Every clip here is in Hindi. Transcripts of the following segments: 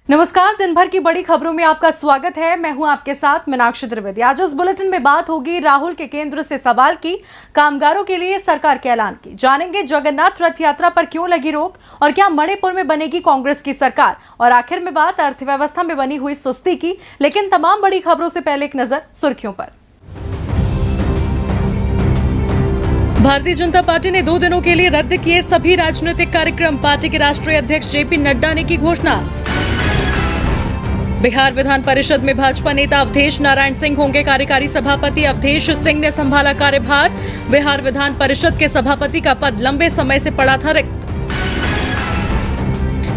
नमस्कार, दिन भर की बड़ी खबरों में आपका स्वागत है। मैं हूं आपके साथ मीनाक्षी त्रिवेदी। आज इस बुलेटिन में बात होगी राहुल के केंद्र से सवाल की, कामगारों के लिए सरकार के ऐलान की, जानेंगे जगन्नाथ रथ यात्रा पर क्यों लगी रोक और क्या मणिपुर में बनेगी कांग्रेस की सरकार, और आखिर में बात अर्थव्यवस्था में बनी हुई सुस्ती की। लेकिन तमाम बड़ी खबरों से पहले एक नजर सुर्खियों पर। भारतीय जनता पार्टी ने 2 दिनों के लिए रद्द किए सभी राजनीतिक कार्यक्रम, पार्टी के राष्ट्रीय अध्यक्ष जेपी नड्डा ने की घोषणा। बिहार विधान परिषद में भाजपा नेता अवधेश नारायण सिंह होंगे कार्यकारी सभापति, अवधेश सिंह ने संभाला कार्यभार। बिहार विधान परिषद के सभापति का पद लंबे समय से पड़ा था रिक्त।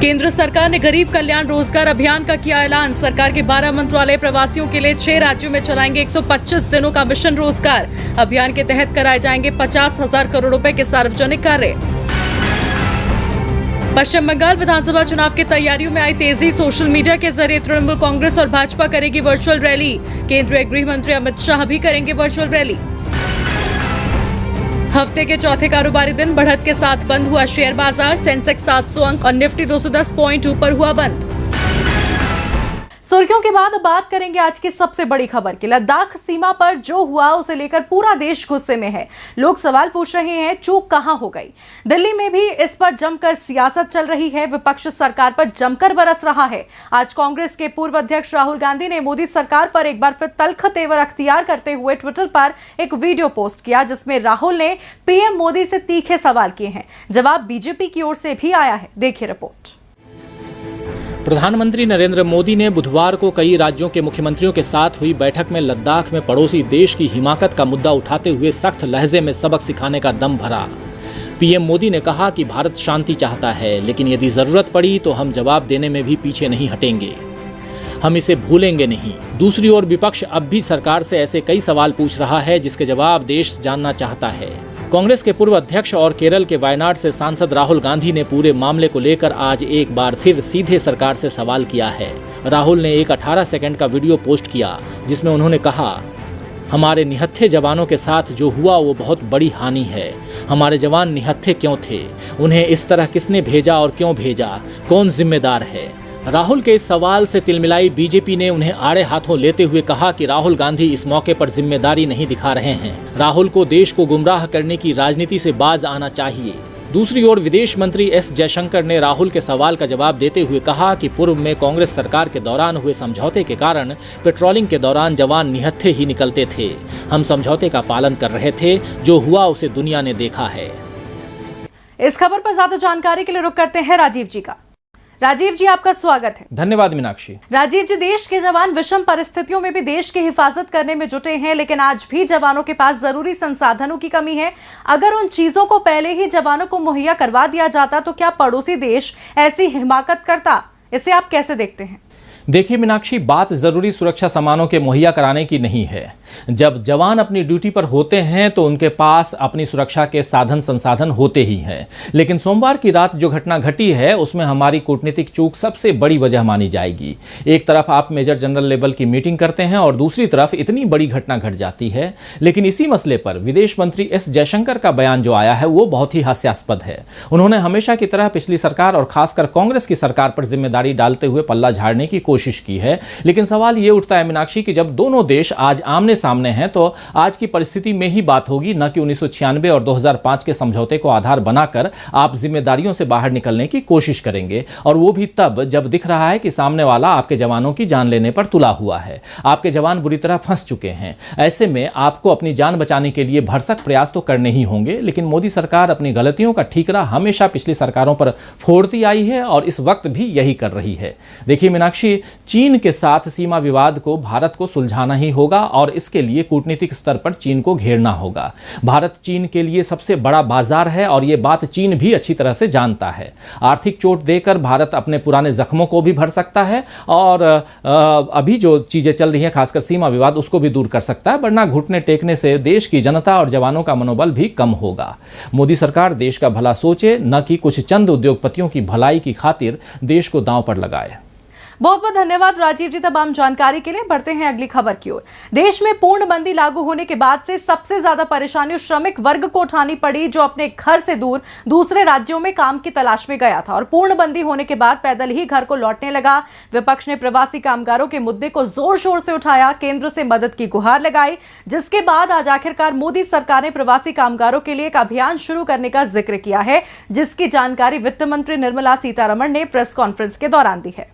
केंद्र सरकार ने गरीब कल्याण रोजगार अभियान का किया ऐलान, सरकार के 12 मंत्रालय प्रवासियों के लिए 6 राज्यों में चलाएंगे 125 दिनों का मिशन रोजगार। अभियान के तहत कराए जाएंगे 50,000 करोड़ रुपए के सार्वजनिक कार्य। पश्चिम बंगाल विधानसभा चुनाव की तैयारियों में आई तेजी, सोशल मीडिया के जरिए तृणमूल कांग्रेस और भाजपा करेगी वर्चुअल रैली, केंद्रीय गृह मंत्री अमित शाह भी करेंगे वर्चुअल रैली। हफ्ते के चौथे कारोबारी दिन बढ़त के साथ बंद हुआ शेयर बाजार, सेंसेक्स 700 अंक और निफ्टी 210 पॉइंट ऊपर हुआ बंद। सुर्खियों के बाद बात करेंगे आज की सबसे बड़ी खबर की। लद्दाख सीमा पर जो हुआ उसे लेकर पूरा देश गुस्से में है। लोग सवाल पूछ रहे हैं, चूक कहां हो गई। दिल्ली में भी इस पर जमकर सियासत चल रही है, विपक्ष सरकार पर जमकर बरस रहा है। आज कांग्रेस के पूर्व अध्यक्ष राहुल गांधी ने मोदी सरकार पर एक बार फिर तल्ख तेवर अख्तियार करते हुए ट्विटर पर एक वीडियो पोस्ट किया, जिसमें राहुल ने पीएम मोदी से तीखे सवाल किए हैं। जवाब बीजेपी की ओर से भी आया है, देखिए रिपोर्ट। प्रधानमंत्री नरेंद्र मोदी ने बुधवार को कई राज्यों के मुख्यमंत्रियों के साथ हुई बैठक में लद्दाख में पड़ोसी देश की हिमाकत का मुद्दा उठाते हुए सख्त लहजे में सबक सिखाने का दम भरा। पीएम मोदी ने कहा कि भारत शांति चाहता है, लेकिन यदि जरूरत पड़ी तो हम जवाब देने में भी पीछे नहीं हटेंगे, हम इसे भूलेंगे नहीं। दूसरी ओर विपक्ष अब भी सरकार से ऐसे कई सवाल पूछ रहा है जिसके जवाब देश जानना चाहता है। कांग्रेस के पूर्व अध्यक्ष और केरल के वायनाड से सांसद राहुल गांधी ने पूरे मामले को लेकर आज एक बार फिर सीधे सरकार से सवाल किया है। राहुल ने एक 18 सेकंड का वीडियो पोस्ट किया, जिसमें उन्होंने कहा, हमारे निहत्थे जवानों के साथ जो हुआ वो बहुत बड़ी हानि है। हमारे जवान निहत्थे क्यों थे, उन्हें इस तरह किसने भेजा और क्यों भेजा, कौन जिम्मेदार है। राहुल के इस सवाल से तिलमिलाई बीजेपी ने उन्हें आड़े हाथों लेते हुए कहा कि राहुल गांधी इस मौके पर जिम्मेदारी नहीं दिखा रहे हैं। राहुल को देश को गुमराह करने की राजनीति से बाज आना चाहिए। दूसरी ओर विदेश मंत्री एस जयशंकर ने राहुल के सवाल का जवाब देते हुए कहा कि पूर्व में कांग्रेस सरकार के दौरान हुए समझौते के कारण पेट्रोलिंग के दौरान जवान निहत्थे ही निकलते थे। हम समझौते का पालन कर रहे थे, जो हुआ उसे दुनिया ने देखा है। इस खबर पर ज्यादा जानकारी के लिए रुख करते हैं राजीव जी का। राजीव जी, आपका स्वागत है। धन्यवाद मीनाक्षी। राजीव जी, देश के जवान विषम परिस्थितियों में भी देश की हिफाजत करने में जुटे हैं, लेकिन आज भी जवानों के पास जरूरी संसाधनों की कमी है। अगर उन चीजों को पहले ही जवानों को मुहैया करवा दिया जाता तो क्या पड़ोसी देश ऐसी हिमाकत करता? इसे आप कैसे देखते हैं? देखिए मीनाक्षी, बात जरूरी सुरक्षा सामानों के मुहैया कराने की नहीं है। जब जवान अपनी ड्यूटी पर होते हैं तो उनके पास अपनी सुरक्षा के साधन संसाधन होते ही हैं, लेकिन सोमवार की रात जो घटना घटी है उसमें हमारी कूटनीतिक चूक सबसे बड़ी वजह मानी जाएगी। एक तरफ आप मेजर जनरल लेवल की मीटिंग करते हैं और दूसरी तरफ इतनी बड़ी घटना घट जाती है। लेकिन इसी मसले पर विदेश मंत्री एस जयशंकर का बयान जो आया है वो बहुत ही हास्यास्पद है। उन्होंने हमेशा की तरह पिछली सरकार और खासकर कांग्रेस की सरकार पर जिम्मेदारी डालते हुए पल्ला झाड़ने की कोशिश की है। लेकिन सवाल ये उठता है मीनाक्षी कि जब दोनों देश आज आमने सामने हैं तो आज की परिस्थिति में ही बात होगी, न कि 1996 और 2005 के समझौते को आधार बनाकर आप जिम्मेदारियों से बाहर निकलने की कोशिश करेंगे, और वो भी तब जब दिख रहा है कि सामने वाला आपके जवानों की जान लेने पर तुला हुआ है। आपके जवान बुरी तरह फंस चुके हैं। ऐसे में आपको अपनी जान बचाने के लिए भरसक प्रयास तो करने ही होंगे, लेकिन मोदी सरकार अपनी गलतियों का ठीकरा हमेशा पिछली सरकारों पर फोड़ती आई है और इस वक्त भी यही कर रही है। देखिए मीनाक्षी, चीन के साथ सीमा विवाद को भारत को सुलझाना ही होगा और इसके लिए कूटनीतिक स्तर पर चीन को घेरना होगा। भारत चीन के लिए सबसे बड़ा बाजार है और ये बात चीन भी अच्छी तरह से जानता है। आर्थिक चोट देकर भारत अपने पुराने जख्मों को भी भर सकता है और अभी जो चीजें चल रही हैं, खासकर सीमा विवाद, उसको भी दूर कर सकता है, वरना घुटने टेकने से देश की जनता और जवानों का मनोबल भी कम होगा। मोदी सरकार देश का भला सोचे, न कि कुछ चंद उद्योगपतियों की भलाई की खातिर देश को दांव पर लगाए। बहुत बहुत धन्यवाद राजीव जी तमाम जानकारी के लिए। बढ़ते हैं अगली खबर की ओर। देश में पूर्णबंदी लागू होने के बाद से सबसे ज्यादा परेशानी उस श्रमिक वर्ग को उठानी पड़ी जो अपने घर से दूर दूसरे राज्यों में काम की तलाश में गया था और पूर्णबंदी होने के बाद पैदल ही घर को लौटने लगा। विपक्ष ने प्रवासी कामगारों के मुद्दे को जोर शोर से उठाया, केंद्र से मदद की गुहार लगाई, जिसके बाद आज आखिरकार मोदी सरकार ने प्रवासी कामगारों के लिए एक अभियान शुरू करने का जिक्र किया है, जिसकी जानकारी वित्त मंत्री निर्मला सीतारमण ने प्रेस कॉन्फ्रेंस के दौरान दी है।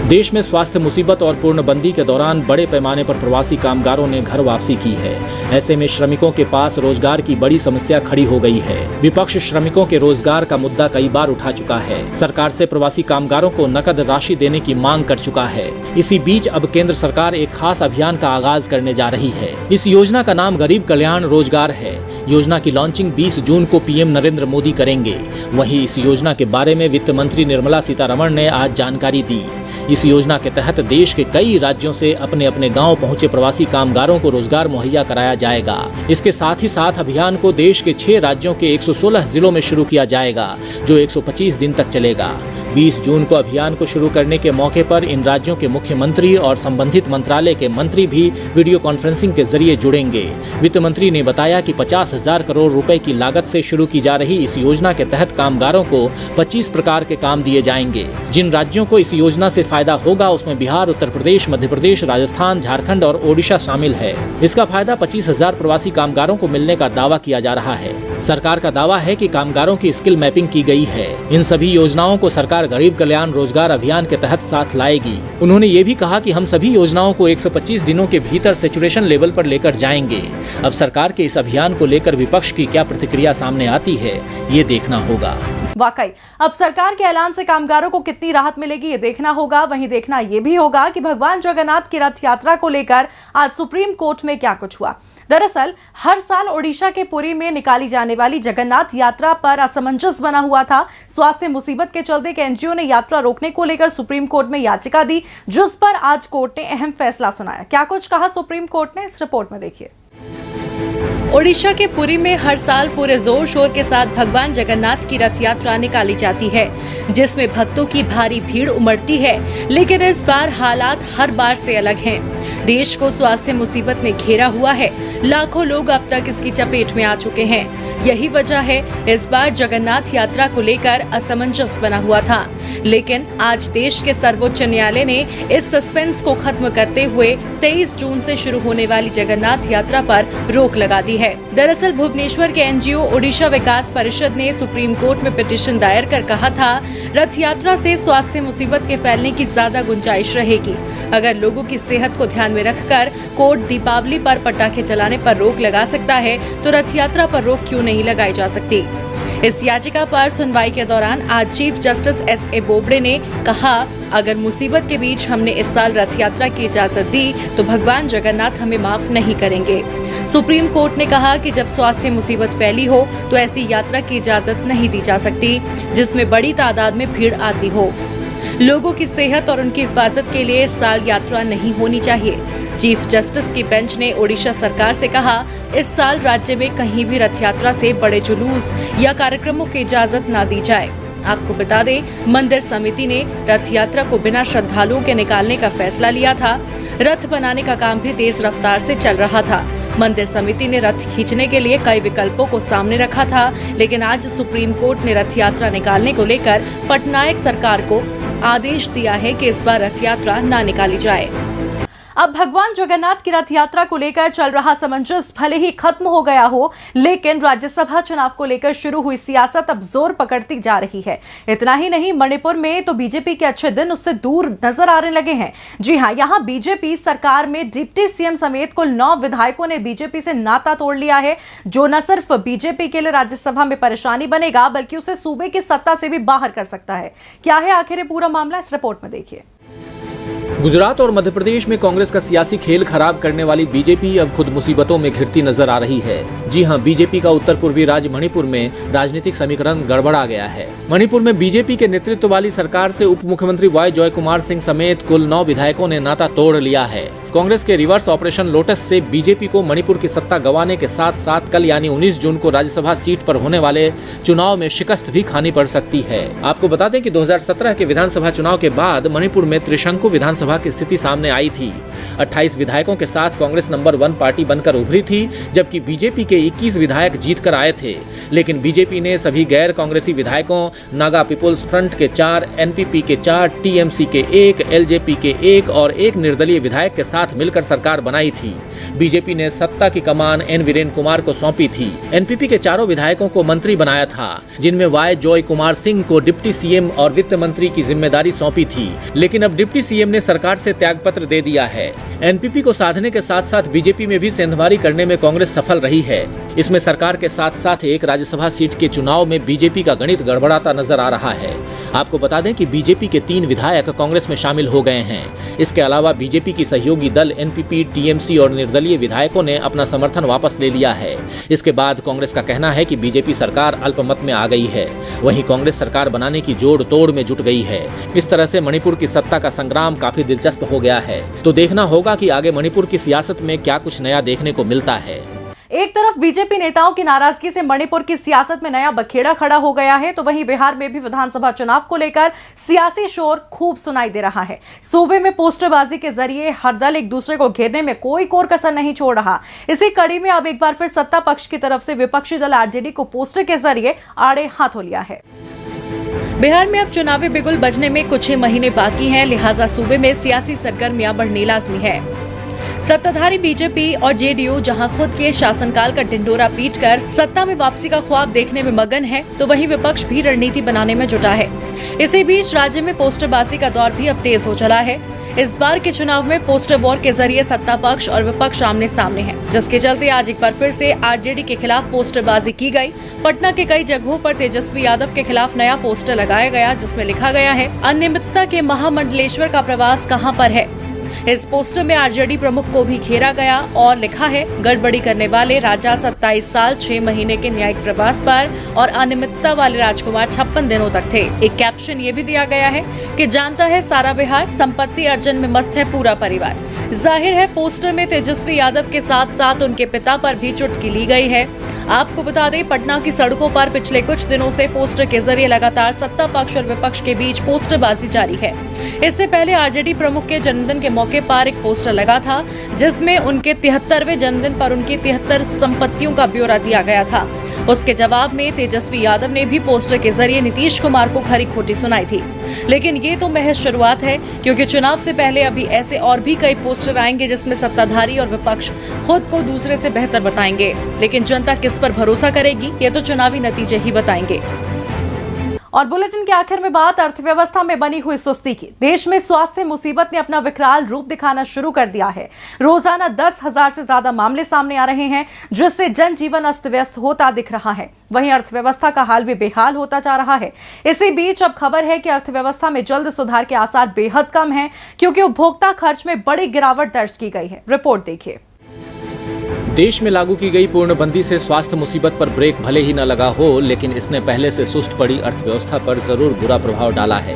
देश में स्वास्थ्य मुसीबत और पूर्णबंदी के दौरान बड़े पैमाने पर प्रवासी कामगारों ने घर वापसी की है। ऐसे में श्रमिकों के पास रोजगार की बड़ी समस्या खड़ी हो गई है। विपक्ष श्रमिकों के रोजगार का मुद्दा कई बार उठा चुका है। सरकार से प्रवासी कामगारों को नकद राशि देने की मांग कर चुका है। इसी बीच अब केंद्र सरकार एक खास अभियान का आगाज करने जा रही है। इस योजना का नाम गरीब कल्याण रोजगार है। योजना की लॉन्चिंग 20 जून को पीएम नरेंद्र मोदी करेंगे। वहीं इस योजना के बारे में वित्त मंत्री निर्मला सीतारमण ने आज जानकारी दी। इस योजना के तहत देश के कई राज्यों से अपने अपने गांव पहुंचे प्रवासी कामगारों को रोजगार मुहैया कराया जाएगा। इसके साथ ही साथ अभियान को देश के 6 राज्यों के 116 जिलों में शुरू किया जाएगा, जो 125 दिन तक चलेगा। 20 जून को अभियान को शुरू करने के मौके पर इन राज्यों के मुख्यमंत्री और संबंधित मंत्रालय के मंत्री भी वीडियो कॉन्फ्रेंसिंग के जरिए जुड़ेंगे। वित्त मंत्री ने बताया कि 50,000 करोड़ रुपए की लागत से शुरू की जा रही इस योजना के तहत कामगारों को 25 प्रकार के काम दिए जाएंगे। जिन राज्यों को इस योजना से फायदा होगा उसमें बिहार, उत्तर प्रदेश, मध्य प्रदेश, राजस्थान, झारखंड और ओडिशा शामिल है। इसका फायदा 25,000 प्रवासी कामगारों को मिलने का दावा किया जा रहा है। सरकार का दावा है कि कामगारों की स्किल मैपिंग की गई है। इन सभी योजनाओं को सरकार गरीब कल्याण रोजगार अभियान के तहत साथ लाएगी। उन्होंने ये भी कहा कि हम सभी योजनाओं को 125 दिनों के भीतर सैचुरेशन लेवल पर लेकर जाएंगे। अब सरकार के इस अभियान को लेकर विपक्ष की क्या प्रतिक्रिया सामने आती है, ये देखना होगा। वाकई अब सरकार के ऐलान से कामगारों को कितनी राहत मिलेगी ये देखना होगा। वहीं देखना ये भी होगा कि भगवान जगन्नाथ की रथ यात्रा को लेकर आज सुप्रीम कोर्ट में क्या कुछ हुआ। दरअसल हर साल ओडिशा के पुरी में निकाली जाने वाली जगन्नाथ यात्रा पर असमंजस बना हुआ था। स्वास्थ्य मुसीबत के चलते एक एनजीओ ने यात्रा रोकने को लेकर सुप्रीम कोर्ट में याचिका दी, जिस पर आज कोर्ट ने अहम फैसला सुनाया। क्या कुछ कहा सुप्रीम कोर्ट ने, इस रिपोर्ट में देखिए। ओडिशा के पुरी में हर साल पूरे जोर शोर के साथ भगवान जगन्नाथ की रथ यात्रा निकाली जाती है, जिसमें भक्तों की भारी भीड़ उमड़ती है। लेकिन इस बार हालात हर बार से अलग हैं। देश को स्वास्थ्य मुसीबत ने घेरा हुआ है। लाखों लोग अब तक इसकी चपेट में आ चुके हैं। यही वजह है इस बार जगन्नाथ यात्रा को लेकर असमंजस बना हुआ था। लेकिन आज देश के सर्वोच्च न्यायालय ने इस सस्पेंस को खत्म करते हुए 23 जून से शुरू होने वाली जगन्नाथ यात्रा पर रोक लगा दी है। दरअसल भुवनेश्वर के एनजीओ ओडिशा विकास परिषद ने सुप्रीम कोर्ट में पिटीशन दायर कर कहा था, रथ यात्रा से स्वास्थ्य मुसीबत के फैलने की ज्यादा गुंजाइश रहेगी। अगर लोगों की सेहत को ध्यान में रखकर कोर्ट दीपावली पर पटाखे चलाने पर रोक लगा सकता है, तो रथ यात्रा पर रोक क्यों नहीं लगाई जा सकती। इस याचिका पर सुनवाई के दौरान आज चीफ जस्टिस एस.ए. बोबडे ने कहा, अगर मुसीबत के बीच हमने इस साल रथ यात्रा की इजाजत दी तो भगवान जगन्नाथ हमें माफ नहीं करेंगे। सुप्रीम कोर्ट ने कहा कि जब स्वास्थ्य मुसीबत फैली हो तो ऐसी यात्रा की इजाजत नहीं दी जा सकती जिसमें बड़ी तादाद में भीड़ आती हो। लोगों की सेहत और उनकी हिफाजत के लिए इस साल यात्रा नहीं होनी चाहिए। चीफ जस्टिस की बेंच ने ओडिशा सरकार से कहा, इस साल राज्य में कहीं भी रथ यात्रा से बड़े जुलूस या कार्यक्रमों की इजाजत न दी जाए। आपको बता दें, मंदिर समिति ने रथ यात्रा को बिना श्रद्धालुओं के निकालने का फैसला लिया था। रथ बनाने का काम भी तेज रफ्तार से चल रहा था। मंदिर समिति ने रथ खींचने के लिए कई विकल्पों को सामने रखा था, लेकिन आज सुप्रीम कोर्ट ने रथ यात्रा निकालने को लेकर पटनायक सरकार को आदेश दिया है कि इस बार रथ यात्रा न निकाली जाए। अब भगवान जगन्नाथ की रथ यात्रा को लेकर चल रहा असमंजस भले ही खत्म हो गया हो, लेकिन राज्यसभा चुनाव को लेकर शुरू हुई सियासत अब जोर पकड़ती जा रही है। इतना ही नहीं, मणिपुर में तो बीजेपी के अच्छे दिन उससे दूर नजर आने लगे हैं। जी हां, यहां बीजेपी सरकार में डिप्टी सीएम समेत कुल 9 विधायकों ने बीजेपी से नाता तोड़ लिया है, जो न सिर्फ बीजेपी के लिए राज्यसभा में परेशानी बनेगा, बल्कि उसे सूबे की सत्ता से भी बाहर कर सकता है। क्या है आखिर ये पूरा मामला, इस रिपोर्ट में देखिए। गुजरात और मध्य प्रदेश में कांग्रेस का सियासी खेल खराब करने वाली बीजेपी अब खुद मुसीबतों में घिरती नजर आ रही है। जी हां, बीजेपी का उत्तर पूर्वी राज्य मणिपुर में राजनीतिक समीकरण गड़बड़ा गया है। मणिपुर में बीजेपी के नेतृत्व वाली सरकार से उप मुख्यमंत्री वाई जॉयकुमार सिंह समेत कुल 9 विधायकों ने नाता तोड़ लिया है। कांग्रेस के रिवर्स ऑपरेशन लोटस से बीजेपी को मणिपुर की सत्ता गंवाने के साथ साथ कल यानी 19 जून को राज्यसभा सीट पर होने वाले चुनाव में शिकस्त भी खानी पड़ सकती है। आपको बता दें कि 2017 के विधानसभा चुनाव के बाद मणिपुर में त्रिशंकु विधानसभा की स्थिति सामने आई थी। 28 विधायकों के साथ कांग्रेस नंबर 1 पार्टी बनकर उभरी थी, जबकि बीजेपी के 21 विधायक जीतकर आए थे। लेकिन बीजेपी ने सभी गैर कांग्रेसी विधायकों, नागा पीपुल्स फ्रंट के 4, एनपीपी के 4, टीएमसी के 1, एलजेपी के 1 और 1 निर्दलीय विधायक के साथ मिलकर सरकार बनाई थी। बीजेपी ने सत्ता की कमान एन वीरेंद्र कुमार को सौंपी थी। एनपीपी के चारों विधायकों को मंत्री बनाया था, जिनमें वाई जॉय कुमार सिंह को डिप्टी सीएम और वित्त मंत्री की जिम्मेदारी सौंपी थी। लेकिन अब डिप्टी सीएम ने सरकार से त्यागपत्र दे दिया है। एनपीपी को साधने के साथ साथ बीजेपी में भी सेंधमारी करने में कांग्रेस सफल रही है। इसमें सरकार के साथ साथ एक राज्यसभा सीट के चुनाव में बीजेपी का गणित गड़बड़ाता नजर आ रहा है। आपको बता दें कि बीजेपी के 3 विधायक कांग्रेस में शामिल हो गए हैं। इसके अलावा बीजेपी की सहयोगी दल एनपीपी, टीएमसी और निर्दलीय विधायकों ने अपना समर्थन वापस ले लिया है। इसके बाद कांग्रेस का कहना है कि बीजेपी सरकार अल्पमत में आ गई है। वहीं कांग्रेस सरकार बनाने की जोड़ तोड़ में जुट गई है। इस तरह से मणिपुर की सत्ता का संग्राम काफी दिलचस्प हो गया है। तो देखना होगा कि आगे मणिपुर की सियासत में क्या कुछ नया देखने को मिलता है। एक तरफ बीजेपी नेताओं की नाराजगी से मणिपुर की सियासत में नया बखेड़ा खड़ा हो गया है, तो वहीं बिहार में भी विधानसभा चुनाव को लेकर सियासी शोर खूब सुनाई दे रहा है। सूबे में पोस्टरबाजी के जरिए हर दल एक दूसरे को घेरने में कोई कोर कसर नहीं छोड़ रहा। इसी कड़ी में अब एक बार फिर सत्ता पक्ष की तरफ से विपक्षी दल आरजेडी को पोस्टर के जरिए आड़े हाथों लिया है। बिहार में अब चुनावी बिगुल बजने में कुछ ही महीने बाकी हैं, लिहाजा सूबे में सियासी सरगर्मियां बढ़नी लाजमी है। सत्ताधारी बीजेपी और जेडीयू जहां खुद के शासनकाल का ढिंढोरा पीटकर सत्ता में वापसी का ख्वाब देखने में मगन है, तो वहीं विपक्ष भी रणनीति बनाने में जुटा है। इसी बीच राज्य में पोस्टरबाजी का दौर भी अब तेज हो चला है। इस बार के चुनाव में पोस्टर वॉर के जरिए सत्ता पक्ष और विपक्ष आमने सामने है, जिसके चलते आज एक बार फिर से आरजेडी के खिलाफ पोस्टरबाजी की गई। पटना के कई जगहों पर तेजस्वी यादव के खिलाफ नया पोस्टर लगाया गया, जिसमें लिखा गया है, अनियमितता के महामंडलेश्वर का प्रवास कहां पर है। इस पोस्टर में आरजेडी प्रमुख को भी घेरा गया और लिखा है, गड़बड़ी करने वाले राजा 27 साल 6 महीने के न्यायिक प्रवास पर और अनियमितता वाले राजकुमार 56 दिनों तक थे। एक कैप्शन ये भी दिया गया है कि जानता है सारा बिहार, संपत्ति अर्जन में मस्त है पूरा परिवार। जाहिर है पोस्टर में तेजस्वी यादव के साथ साथ उनके पिता पर भी चुटकी ली गई है। आपको बता दें, पटना की सड़कों पर पिछले कुछ दिनों से पोस्टर के जरिए लगातार सत्ता पक्ष और विपक्ष के बीच पोस्टरबाजी जारी है। इससे पहले आरजेडी प्रमुख के जन्मदिन के मौके पर एक पोस्टर लगा था, जिसमें उनके 73वें जन्मदिन पर उनकी 73 संपत्तियों का ब्यौरा दिया गया था। उसके जवाब में तेजस्वी यादव ने भी पोस्टर के जरिए नीतीश कुमार को खरी खोटी सुनाई थी। लेकिन ये तो महज शुरुआत है, क्योंकि चुनाव से पहले अभी ऐसे और भी कई पोस्टर आएंगे जिसमें सत्ताधारी और विपक्ष खुद को दूसरे से बेहतर बताएंगे। लेकिन जनता किस पर भरोसा करेगी, ये तो चुनावी नतीजे ही बताएंगे। और बुलेटिन के आखिर में बात अर्थव्यवस्था में बनी हुई सुस्ती की। देश में स्वास्थ्य मुसीबत ने अपना विकराल रूप दिखाना शुरू कर दिया है। रोजाना 10,000 से ज्यादा मामले सामने आ रहे हैं, जिससे जनजीवन अस्त व्यस्त होता दिख रहा है। वहीं अर्थव्यवस्था का हाल भी बेहाल होता जा रहा है। इसी बीच अब खबर है कि अर्थव्यवस्था में जल्द सुधार के आसार बेहद कम हैं, क्योंकि उपभोक्ता खर्च में बड़ी गिरावट दर्ज की गई है। रिपोर्ट देखिए। देश में लागू की गई पूर्णबंदी से स्वास्थ्य मुसीबत पर ब्रेक भले ही न लगा हो, लेकिन इसने पहले से सुस्त पड़ी अर्थव्यवस्था पर जरूर बुरा प्रभाव डाला है।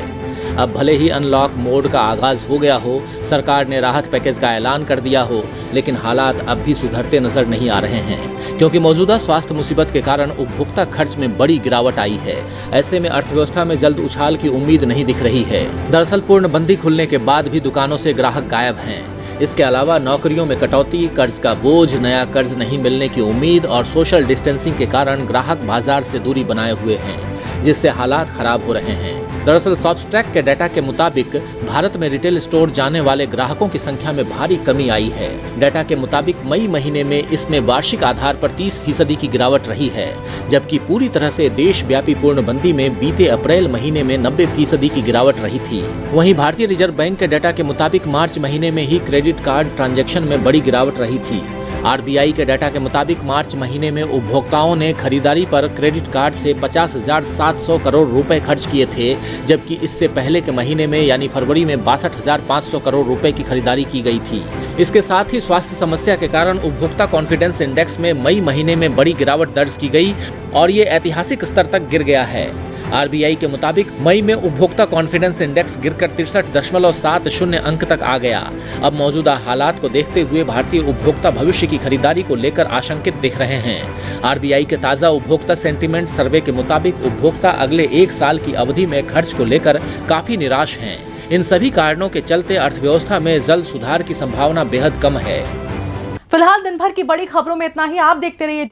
अब भले ही अनलॉक मोड का आगाज हो गया हो, सरकार ने राहत पैकेज का ऐलान कर दिया हो, लेकिन हालात अब भी सुधरते नजर नहीं आ रहे हैं, क्योंकि मौजूदा स्वास्थ्य मुसीबत के कारण उपभोक्ता खर्च में बड़ी गिरावट आई है। ऐसे में अर्थव्यवस्था में जल्द उछाल की उम्मीद नहीं दिख रही है। दरअसल पूर्णबंदी खुलने के बाद भी दुकानों से ग्राहक गायब हैं। इसके अलावा नौकरियों में कटौती, कर्ज का बोझ, नया कर्ज नहीं मिलने की उम्मीद और सोशल डिस्टेंसिंग के कारण ग्राहक बाजार से दूरी बनाए हुए हैं, जिससे हालात खराब हो रहे हैं। दरअसल सॉफ्टट्रैक के डाटा के मुताबिक भारत में रिटेल स्टोर जाने वाले ग्राहकों की संख्या में भारी कमी आई है। डाटा के मुताबिक मई महीने में इसमें वार्षिक आधार पर 30% की गिरावट रही है, जबकि पूरी तरह से देशव्यापी पूर्णबंदी में बीते अप्रैल महीने में 90% की गिरावट रही थी। वहीं भारतीय रिजर्व बैंक के डाटा के मुताबिक मार्च महीने में ही क्रेडिट कार्ड ट्रांजैक्शन में बड़ी गिरावट रही थी। आरबीआई के डाटा के मुताबिक मार्च महीने में उपभोक्ताओं ने खरीदारी पर क्रेडिट कार्ड से 50,700 करोड़ रुपए खर्च किए थे, जबकि इससे पहले के महीने में यानी फरवरी में 62,500 करोड़ रुपए की खरीदारी की गई थी। इसके साथ ही स्वास्थ्य समस्या के कारण उपभोक्ता कॉन्फिडेंस इंडेक्स में मई महीने में बड़ी गिरावट दर्ज की गई और ये ऐतिहासिक स्तर तक गिर गया है। आरबीआई के मुताबिक मई में उपभोक्ता कॉन्फिडेंस इंडेक्स गिरकर 63.70 अंक तक आ गया। अब मौजूदा हालात को देखते हुए भारतीय उपभोक्ता भविष्य की खरीदारी को लेकर आशंकित दिख रहे हैं। आरबीआई के ताजा उपभोक्ता सेंटीमेंट सर्वे के मुताबिक उपभोक्ता अगले 1 साल की अवधि में खर्च को लेकर काफी निराश हैं। इन सभी कारणों के चलते अर्थव्यवस्था में जल्द सुधार की संभावना बेहद कम है। फिलहाल दिन भर की बड़ी खबरों में इतना ही। आप देखते रहिए